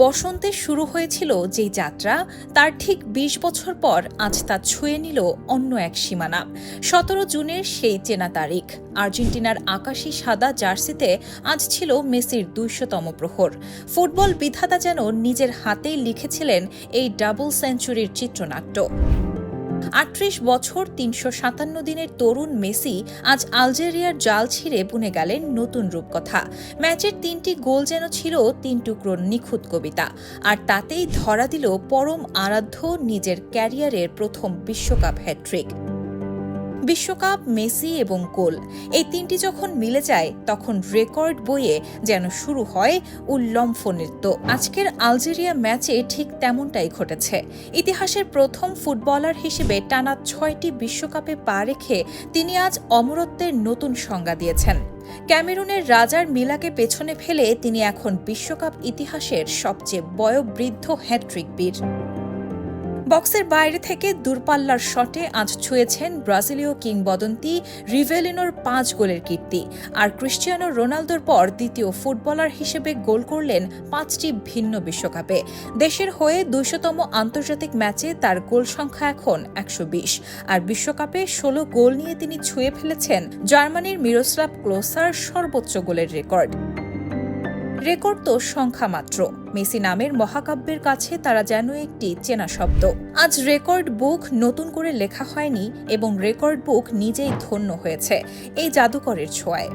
বসন্তে শুরু হয়েছিল যেই যাত্রা, তার ঠিক ২০ বছর পর আজ তা ছুঁয়ে নিল অন্য এক সীমানা। ১৭ জুনের সেই চেনা তারিখ। আর্জেন্টিনার আকাশি সাদা জার্সিতে আজ ছিল মেসির ২০০তম প্রহর। ফুটবল বিধাতা যেন নিজের হাতেই লিখেছিলেন এই ডাবল সেঞ্চুরির চিত্রনাট্য। ৩৮ বছর ৩৫৭ দিনের তরুণ মেসি আজ আলজেরিয়ার জাল ছিঁড়ে বুনে গেলেন নতুন রূপকথা। ম্যাচের ৩টি গোল যেন ছিল ৩ টুকরোর নিখুঁত কবিতা, আর তাতেই ধরা দিল পরম আরাধ্য নিজের ক্যারিয়ারের প্রথম বিশ্বকাপ হ্যাট্রিক। বিশ্বকাপ, মেসি এবং গোল, এই তিনটি যখন মিলে যায় তখন রেকর্ড বইয়ে যেন শুরু হয় উল্লম্ফ নৃত্য। আজকের আলজেরিয়া ম্যাচে ঠিক তেমনটাই ঘটেছে। ইতিহাসের প্রথম ফুটবলার হিসেবে টানা ৬টি বিশ্বকাপে পা রেখে তিনি আজ অমরত্বের নতুন সংজ্ঞা দিয়েছেন। ক্যামেরুনের রাজার মিলাকে পেছনে ফেলে তিনি এখন বিশ্বকাপ ইতিহাসের সবচেয়ে বয়োবৃদ্ধ হ্যাট্রিক বীর। বক্সের বাইরে থেকে দূরপাল্লার শটে আজ ছুঁয়েছেন ব্রাজিলীয় কিংবদন্তি রিভেলিনোর ৫ গোলের কীর্তি, আর ক্রিস্টিয়ানো রোনালদোর পর দ্বিতীয় ফুটবলার হিসেবে গোল করলেন ৫টি ভিন্ন বিশ্বকাপে। দেশের হয়ে ২০০তম আন্তর্জাতিক ম্যাচে তার গোল সংখ্যা এখন ১২০, আর বিশ্বকাপে ১৬ গোল নিয়ে তিনি ছুঁয়ে ফেলেছেন জার্মানির মিরোস্লাভ ক্লোসার সর্বোচ্চ গোলের রেকর্ড। রেকর্ড তো সংখ্যা মাত্র, মেসি নামের মহাকাব্যের কাছে তারা যেন একটি চেনা শব্দ। আজ রেকর্ড বুক নতুন করে লেখা হয়নি, এবং রেকর্ড বুক নিজেই ধন্য হয়েছে এই জাদুকরের ছোঁয়ায়।